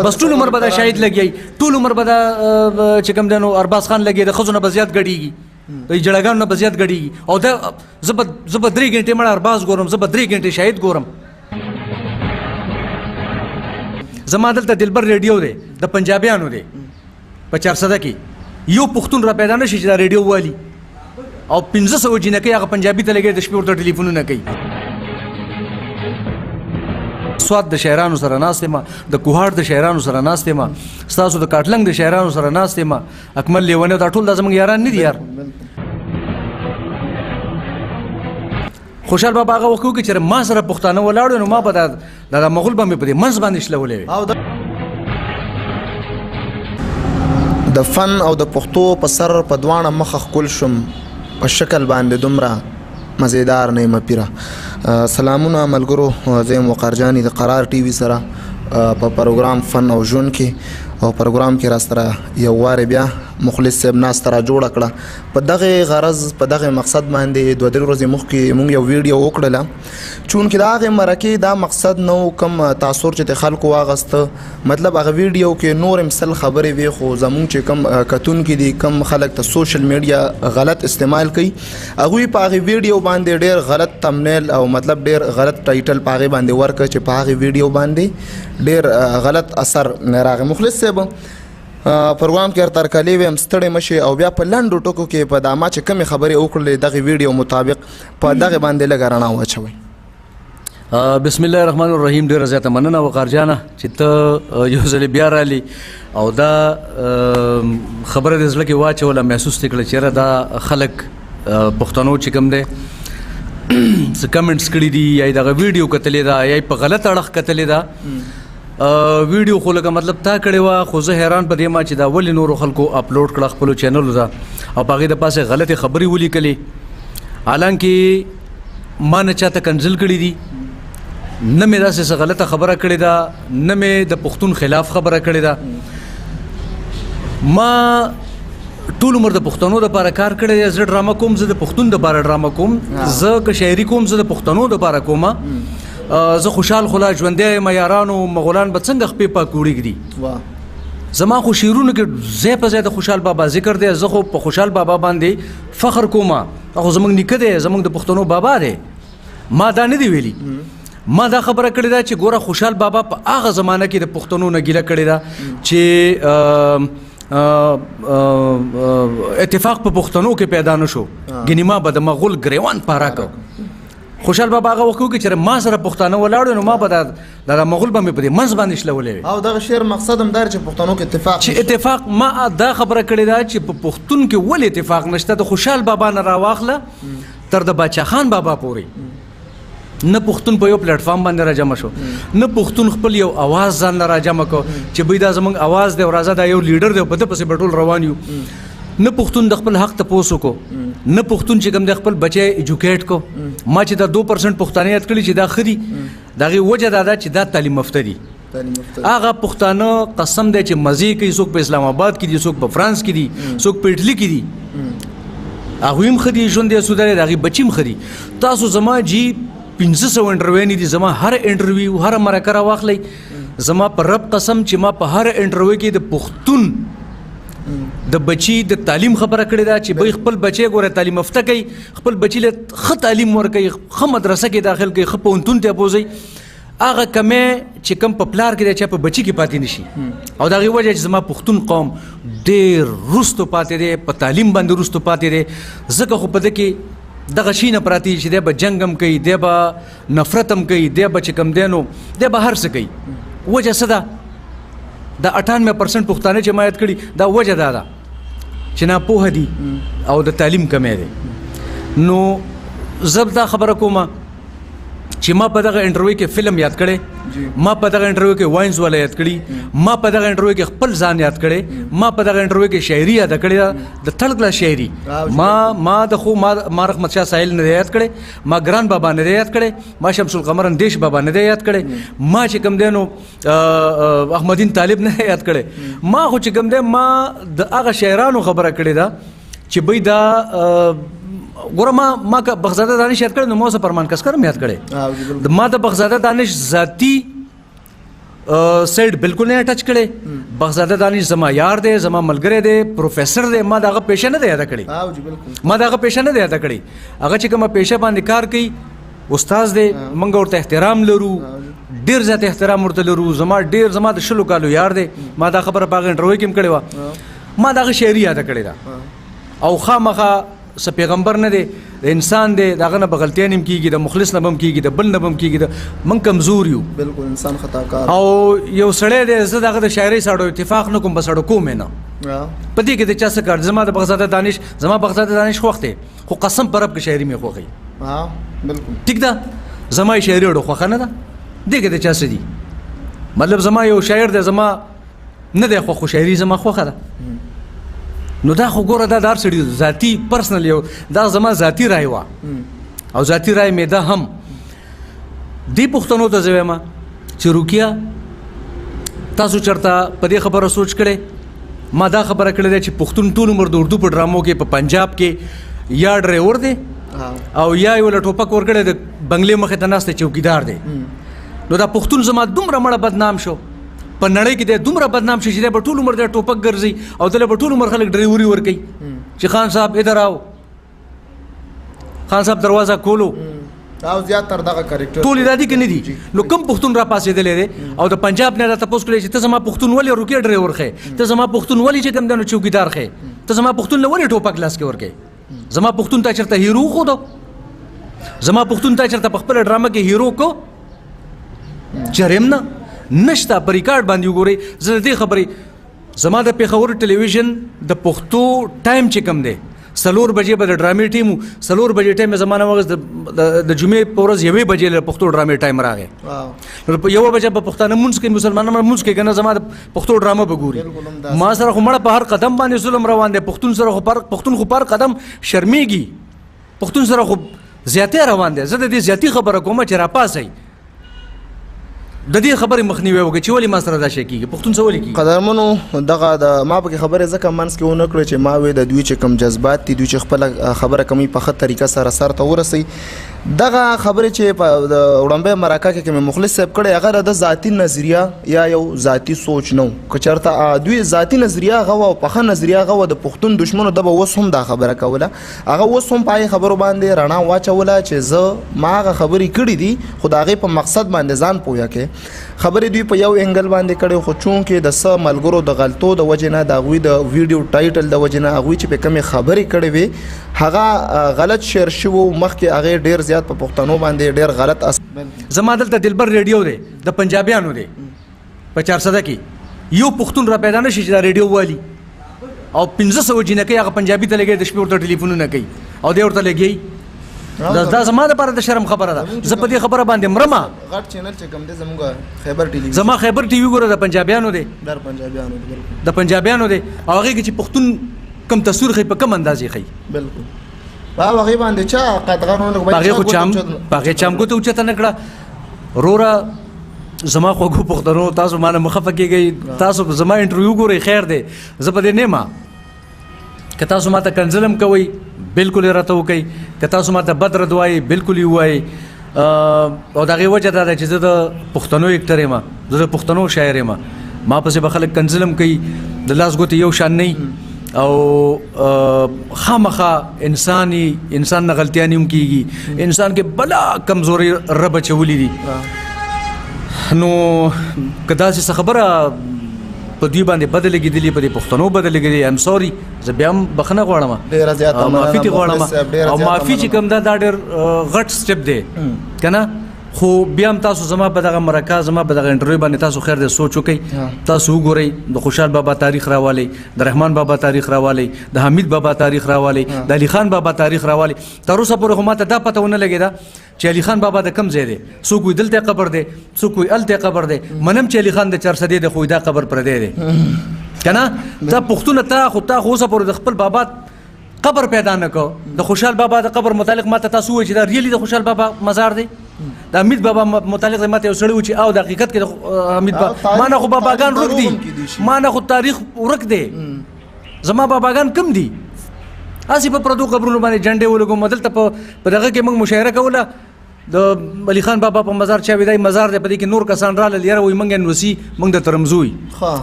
بس ټول عمر به دا شاهد لګي ټول عمر به دا چې کوم دنو ارباز خان لګي د خزونه به زیات غړيږي د جړګانو نه به زیات غړيږي او دا زب 3 غنټه مړ ارباز ګورم زب 3 غنټه شاهد ګورم زما دلته دلبر ریډیو دی د پنجابیانو دی په 400 کې یو پښتون را پیدا نشي چې دا ریډیو والی او 1500 جنکه هغه پنجابي ته لګي د شپې ورته ټلیفونونه کوي سواد د شاعرانو سره ناستې ما د کوهاټ د شاعرانو سره ناستې ما ستاسو د کاټلنګ د شاعرانو سره ناستې ما اکمل لیونه دا ټول د زمونږ یاران نه دي یار خوشحال بابا هغه وخت کې چې ما سره پښتانه ولاړو نو ما به دا مغول به مې په دې منځ باندې شلولې د فن او د پښتو په سر په دوانه مخ خپل شم په شکل باندې دومره مزیدار نه مپیره سلامونه ملګرو زه وقار جانی د قرار ټي وي سره په پروګرام فن او ژوند کې او پروګرام کې را سره یو واره بیا مخلص صاحب ناس ترا جوړ کړه په دغه غرض په دغه مقصد باندې 2 ورځې مخکې مونږ یو ویډیو وکړله چون کې دا مرکه دا مقصد نو کم تاثر چې خلکو واغست مطلب هغه ویډیو کې نور مثل خبرې وي خو زمونږ چې کم کتون کې دي کم خلک ته سوشل میډیا غلط استعمال کوي هغه په هغه ویډیو باندې ډېر غلط تمنیل او مطلب ډېر غلط ټایټل پاغه باندې ورکړ چې په هغه ویډیو باندې ډېر غلط اثر راغی مخلص صاحب پروګرام کې تر کلی ویم ستړی مشي او بیا په لنډو ټکو کې په دامه چې کمی خبرې وکړلې دغه ویډیو مطابق په دغه باندې لګرانه واچوي بسم الله الرحمن الرحیم ډیره زیاته مننه وقار جانه چې ته یو ځل بیا رالی او دا خبره د زړه کې واچوله محسوس کړل چې دا خلک پښتنو چې کوم دی څه کمنټس کړي دي یا دغه ویډیو کتلې ده یا په غلط اړخ کتلې ده ویډیو خو لکه مطلب تا کړی وه خو زه حیران په دې ما چې دا ولې نورو خلکو اپلوډ کړه خپلو چینلو ته او په هغې د پاسه غلطې خبرې ولیکلې حالانکې ما نه چاته کنزل کړي دي نه مې داسې څه غلطه خبره کړې ده نه مې د پښتون خلاف خبره کړې ده ما ټول عمر د پښتنو دپاره کار کړی دی زه ډرامه کوم زه د پښتون دپاره ډرامه کوم زه که شاعري کوم زه د پښتنو دپاره کومه زه خوشحال خلا ژوندی یم یارانو مغولان به څنګه خپې پاک وړي زما خو شعرونو کې ځای په ځای د خوشحال بابا ذکر دی زه خو په خوشحال بابا باندې فخر کوم خو زموږ نیکه دی زموږ د پښتنو بابا دی ما دا نه دی ویلي ما دا خبره کړې ده چې ګوره خوشحال بابا په هغه زمانه کې د پښتنو نه ګیله کړې ده چې اتفاق په پښتنو کې پیدا نشو ګنې ما به د مغول ګریوان پاره کو خوشحال بابا هغه وکړو چې ما سره پښتانه ولاړو نو ما به دا مغول به مې په دې منځ باندې شلولې او دغه شعر مقصد هم دا چې پښتنو کې اتفاق ما دا خبره کړې ده چې په پښتون کې ولې اتفاق نشته د خوشحال بابا نه راواخله تر د باچا خان بابا پورې نه پښتون په یو پلیټ فارم باندې راجمع شو نه پښتون خپل یو आवाज ځان را جمع کو چې به دا زمونږ आवाज دی او راځه دا یو لیډر دی په دې پسې بټول روان یو نه پښتون د خپل حق ته پوسو کو نه پښتون چې کوم د خپل بچي ایجوکیټ کو ما چې دا 2% پښتانه یاد کړی چې دا خدي دغه وجه دا چې دا تعلیم یافته دي هغه پښتانه قسم دی چې مزي کوي څوک په اسلام آباد کې دي څوک په فرانس کې دي څوک په اټلی کې دي هغه هم خدي ژوند یې سودره دغه بچیم خدي تاسو زما جی 500 انټرویو نه دي زما هر انټرویو هر مرکه را واخلي زما پر رب قسم چې ما په هر انټرویو کې د پښتون د بچی د تعلیم خبره کړې ده چې به خپل بچي ګوره تعلیم یافته کوي خپل بچی له ښه تعلیم ورکوي ښه مدرسه کې داخل کوي ښه پوهنتون ته بوځي هغه کمې چې کم په پلار کې دی چې په بچی کې پاتې نشي او د هغې وجه چې زما پښتون قوم ډېر وروستو پاتې دی په تعلیم باندې وروستو پاتې دی ځکه خو په ده کې دغه شي نه پراتی چې دی به جنګ هم کوي دی به نفرت هم کوي دی به چې کم دی نو دی به هر څه کوي وجه څه ده دا 98% پښتانه چې ما یاد کړي دا وجه دا ده چې ناپوهه دي او د تعلیم کمی دی نو زه دا خبره کوم چې ما په دغه انټرویو کې فلم یاد کړی ما په دغه انټرویو کې واینز والا یاد کړي ما په دغه انټرویو کې خپل ځان یاد کړی ما په دغه انټرویو کې شاعري یاد کړې د تړکله شاعري ما د خو ما رحمت شاه ساحل نه یاد کړی ما ګران بابا نه یاد کړی ما شمس القمر اندیش بابا نه یاد کړی ما چې کوم دینو احمدین طالب نه یاد کړی ما خو چې کوم دی ما د هغه شاعرانو خبره کړې ده چې بای دا ګوره ما که بغزاده دانش یاد کړی نو ما اوسه پرمان کسکر هم یاد کړی ما د بغزاده دانش ذاتي سایډ بالکل نه ټچ کړي. بغزاده دانش زما یار دی، زما ملګری دی، پروفیسر دی. ما دغه پیشه نه دی یاده کړې. ما دغه پیشه نه دی یاده کړې. هغه چې کومه پیشه باندې کار کوي استاد دی، موږ ورته احترام لرو، ډېر زیات احترام ورته لرو. زما د 20 کالو یار دی. ما دا خبره په هغه انټرویو کې هم کړې وه. ما دغه شاعري یاده کړې ده. او خامخا څه پیغمبر نه دی، د انسان دی، دغه نه به غلطیان هم کېږي، د مخلص نه به هم کېږي، د بل نه به هم کېږي. موږ کمزور یو، بالکل انسان خطاکار. او یو سړی دی، زه دغه د شاعرۍ سره اتفاق نه کوم، بس اړه کوم نه په دې کې د چا څه کار. زما د بغزاده دانش خوښ دی، خو قسم په رب کې شاعري مې خوښوي. بالکل ټیک ده، زما شاعري اړه خوښه نه ده. دې کې د چا څه دي، مطلب زما یو شاعر دی، زما نه دی خو شاعري زما خوښه ده. نو دا خو ګوره دا د هر سړي ذاتي پرسنل یو دا زما ذاتي رای وه، او ذاتي رای مې دا هم دې پښتنو ته زه وایم چې روکیا تاسو چېرته په دې خبره سوچ کړی؟ ما دا خبره کړې ده چې پښتون ټول عمر د اردو په ډرامو کې په پنجاب کې یا ډرایور دی او یا یو له ټوپک ورکړی د بنګلې مخې ته ناست چوکیدار دی. نو دا پښتون زما دومره مړه بدنام شو په نړۍ کې، د دومره بدنام شي چې دی به ټول عمر د ټوپک ګرځي او دله به ټول عمر خلک ډرایوري ورکوي چې خان صاحب ادھر آو، خان صاحب دروازه کولو. او زیاتره دغه کریکټر ټول ارادي کې نه دي. نو کم پښتون را پاسېدلی دی او د پنجاب نه راته تپوس کړی چې ته زما پښتون ولې روکې ډرایور ښې، ته زما پښتون ولې چې کوم دی چوکیدار ښې، ته زما پښتون له ولې ټوپک لاس کې ورکې، زما پښتون ته چېرته هیرو ښودو، زما پښتون ته چېرته په خپله ډرامه کې هیرو کو چرېم نه نشته. په ریکارډ باندې وګورئ. زه د دې خبرې زما د پېښور ټلویزیون د پښتو ټایم چې کوم دی 4 بجې به د ډرامې ټیم و، 4 بجې ټایم زمانه وغځ د جمعې په ورځ 1 بجې له پښتو ډرامې ټایم راغی. نو په 1 بجې به پښتانه مونځ کوي، مسلمانان مونځ کوي، که نه زما د پښتو ډرامه به ګوري. ما سره خو مړه په هر قدم باندې ظلم روان دی. پښتون سره خو پښتون خو په هر قدم شرمېږي، پښتون سره خو زیاتې روان دی. زه د دې زیاتې خبره کومه چې راپاسئ د دې خبرې مخنیوی وکړي چې ولې ما سره دا شی کېږي، پښتون څه ولې کېږي. قدرمنو دغه د ما پکې خبرې ځکه منځ کې ونه کړې چې ما وې د دوی چې کوم جذبات دي، دوی چې خپله خبره کوي په ښه طریقه سره سر ته ورسوي. دغه خبرې چې په د وړاندې مرکه کې کوم مخلص صاحب کړی هغه د ذاتي نظریه یا یو ذاتي سوچ نه که چېرته دوی ذاتي نظریه هغه وه او پخه نظریه هغه وه د پښتون دشمنو ده به اوس هم دا خبره کوله، هغه اوس هم په هغې خبرو باندې رڼا واچوله چې زه ما هغه خبرې کړي دي خو د هغې په مقصد باندې ځان پوهه کې خبرې دوی په یو انګل باندې کړي، خو چونکې د څه ملګرو د غلطو د وجې نه د هغوی د ویډیو ټایټل د وجې نه هغوی چې په کومې خبرې کړې وې هغه غلط شیر شوي مخکې هغې ډېر زیات په پښتنو باندې ډېر غلط زما دلته دلبر ریډیو دی د پنجابیانو دی په 400 کې یو پښتون را پیدا نشي چې دا ریډیو والي او 1500 جنکۍ هغه پنجابي ته لګي د شپې ورته ټلیفونونه کوي او دی ورته لګي. دا زما لپاره د شرم خبره ده. زه په دې خبره باندې مرمه. غټ چینل چې کوم دی زموږ خیبر ټي وي، زما خیبر ټي وي ګوره د پنجابیانو دی، د پنجابیانو دی او هغې کې چې پښتون کم تصویر ښیي په کم اندازې ښیي. بالکل هغې باندې چا قطغانونه هغې خو هغې چامګو ته اوچته نه کړه. وروره زما خوږو پښتنو تاسو مانه مه خفه کېږئ، تاسو زما انټرویو ګورئ خیر دی، زه په دې نه یم. که تاسو ماته کنځلم کوئ بالکل یې راته وکئ، که تاسو ماته بد رد وایئ بالکل یې ووایئ. او د هغې وجه دا ده چې زه د پښتنو اکټر یم، زه د پښتنو شاعر یم. ما پسې به خلک کنځلم کوي، د لاس ګوتې یو شان نه او خامخا انسان نه غلطیانې هم کېږي، انسان کې بلا کمزوري رب اچولي دي. نو که داسې څه خبره په دوی باندې بده لګېدلي، په دې پښتنو بده لګېدلي، ایم سوري، زه بیا هم بخښنه غواړم، معافي دې غواړم. او معافي چې کوم دا ډېر غټ سټپ دی که نه، خو بیا هم تاسو زما په دغه مرکه زما په دغه انټرویو باندې تاسو خیر دی سوچ وکئ، تاسو وګورئ د خوشحال بابا تاریخ راوالی، د رحمان بابا تاریخ راوالی، د حمید بابا تاریخ راوالی، د علی خان بابا تاریخ راوالی. تر اوسه پورې خو ماته دا پته ونه لګېده چې علی خان بابا د کوم ځای دی. څوک وایي دلته قبر دی، څوک وایي هلته قبر دی. منم چې علی خان د 400 دی خو دا قبر پردی دی که نه. دا پښتونه تا خو اوسه پورې د خپل بابا قبر پیدا نه کو. د خوشحال بابا د قبر متعلق ماته تاسو وایئ چې دا ریلی د خوشحال بابا مزار دی. د حمید بابا متعلق ماته یو سړی و چې او د حقیقت کې د حمید بابا ما نه خو باباګان ورک دي، ما نه خو تاریخ ورک دی، زما باباګان کم دي. هسې په پردو قبرونو باندې جنډې ولګوم. دلته په دغه کې موږ مشاعره کوله د علي خان بابا په مزار چا ویدای مزار دی په دې کې نور کسان راغلل یاره وایي موږ نوسي موږ د ترمزوی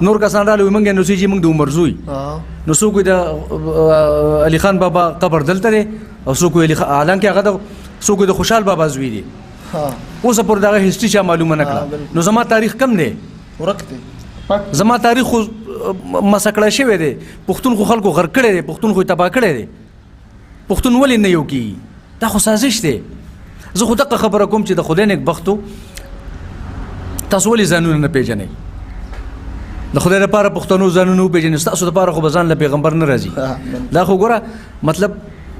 نور کسان راغلل وایي موږ نوسي چې موږ د عمرزوی نو څوک وایي د علي خان بابا قبر دلته دی او څوک وایي حالانکه هغه د څوک وایي د خوشحال بابا زوی دی اوس پورې دغه هسټري چا معلومه نه کړه نو زما تاریخ کم دی ورک دی زما تاریخ خو مسکړه شوی دی پښتون خو خلکو غر کړی دی پښتون خو تباه کړی دی پښتون ولې نه یو کېږي دا خو سازش دی زه خو دغه خبره کوم چې د خدای نیک بختو تاسو ولې ځانونه نه پیژنئ د خدای لپاره پښتنو ځانونه وپېژنئ ستاسو لپاره خو به ځان له پیغمبر نه راځي دا خو ګوره مطلب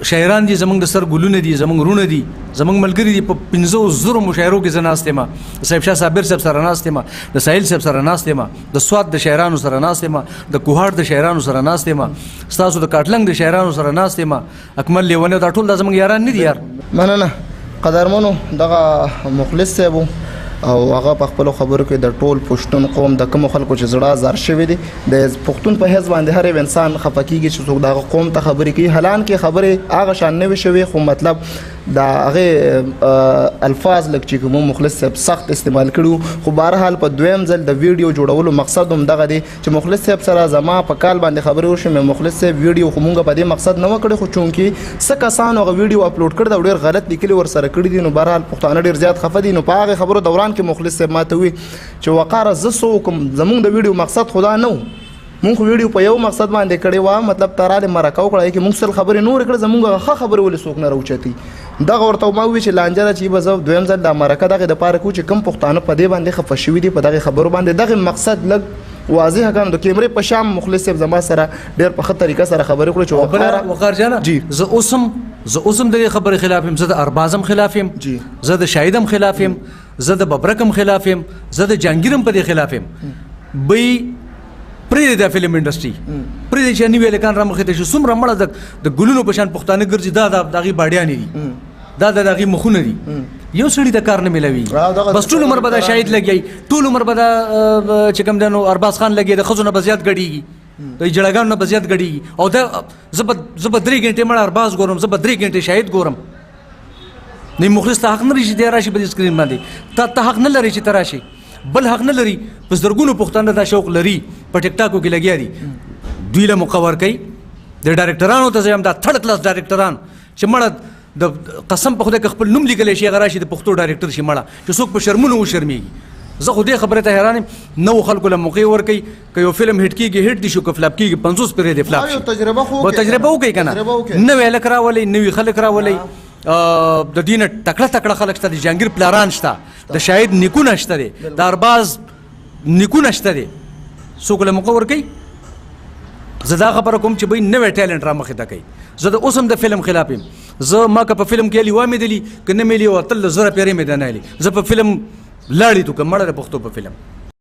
شاعران دي زمونږ د سر ګلونه دي زمونږ رونه دي زمونږ ملګري دي په 500 مشاعرو کې زه ناست یم د صاحب شاه صابر صاحب سره ناست یم د ساحل صاحب سره ناست یم د سوات د شاعرانو سره ناست یم د کوهاټ د شاعرانو سره ناست یم ستاسو د کاټلنګ د شاعرانو سره ناست یم اکمل لیونی دا ټول د زمونږ یاران نه دي یار مننه قدرمنو دغه مخلص صاحب او هغه په خپل خبرو کې د ټول پښتون قوم د کوم خلکو چې زړه زار شوی دي د پښتون په هیڅ باندې هر انسان خفقېږي چې څوک دغه قوم ته خبرې کوي حالان کې خبرې هغه شان نه شوی خو مطلب دا هغه الفاظ لکه چې کوم مخلص صاحب سخت استعمال کړو خو بهر حال په دویم ځل د ویډیو جوړولو مقصد هم دغه دی چې مخلص صاحب سره زما په کال باندې خبرې وشي مې مخلص صاحب ویډیو خو مونږ په دې مقصد نه وکړي خو چونکی څه کسان هغه ویډیو اپلوډ کړ دا ډېر غلط لیکلي ور سره کړی دي نو بهر حال پښتانه ډېر زیات خفه دي نو په هغه خبرو دوران کې مخلص صاحب ماته وی چې وقار ز سو کوم زمونږ د ویډیو مقصد خدا نه مونږ ویډیو په یو مقصد باندې کړی و مطلب تراله مرکاو کړی چې مونږ سره خبرې نور کړ زمونږ ښه خبرې ولې څوک نه راوچتي دغه ورته ما وی چې لانجره چې به زه دویم ځل د مرکه دغه د پاره کو چې کم پښتانه په دې باندې خفه شوي دي په دغه خبرو باندې دغه مقصد لګ واضح کړم د کیمرې په شام مخلص صاحب زما سره ډېر په ښه طریقه سره خبرې کړې چې وقار جانا زه اوسم د خبرې خلاف یم زه د اربازم خلاف یم زه د شاهدم خلاف یم زه د ببرکم خلاف یم زه د جانګیرم په دې خلاف یم بې پرې د فلم انډستری پرې چې نیو الکان را مخې ته شو څومره مړه د ګلونو په شان پښتانه ګرځي دا د دغه باډیانې دي دا د دغه مخونه دي یو سړی د کار نه ملوي بس ټول عمر به دا شاهد لګي ټول عمر به دا چې کوم دنو ارباز خان لګي د خزونه بزیات غړيږي د جړګانو نه بزیات غړيږي او دا زب 3 غنټه مړ ارباز ګورم زب 3 غنټه شاهد ګورم نه مخلص ته حق نه لري چې دی راشي په سکرین باندې ته حق نه لري چې تراشي بل حق نه لري پس درګونو پښتانه دا شوق لري په ټیک ټاکو کې لګیا دي دوی له مقور کوي د ډایرکټرانو ته زم دا تھرډ کلاس ډایرکټران چې مړه د قسم په خدای خپل نوم لیکل شي غراشي د پښتو ډایرکټر شي مړه چې څوک په شرمونو و شرمېږي زه خو دې خبره ته حیران یم نو خلکو له موقع ور کوي که یو فلم هټ کیږي هټ دي شو که فلاپ کیږي 50 پرې دی فلاپ شي تجربه وکړي کنه نو ویل کرا ولې نو خلک را ولې د دینه تکړه خلک شته د جانګیر پلاران شته د شاهد نیکونه شته د ارباز نیکونه شته دي څوک له موقع ور کوي زه دا خبره کوم چې به نوې ټیلنټ را مخې ته کوي زه د اوسم د فلم خلاف یم زه ما که په فلم کې علی وامې دلی که نه مې لی او تل زره پیرې مې دانه علی زه په فلم لاړې تو که مړه د پښتو په فلم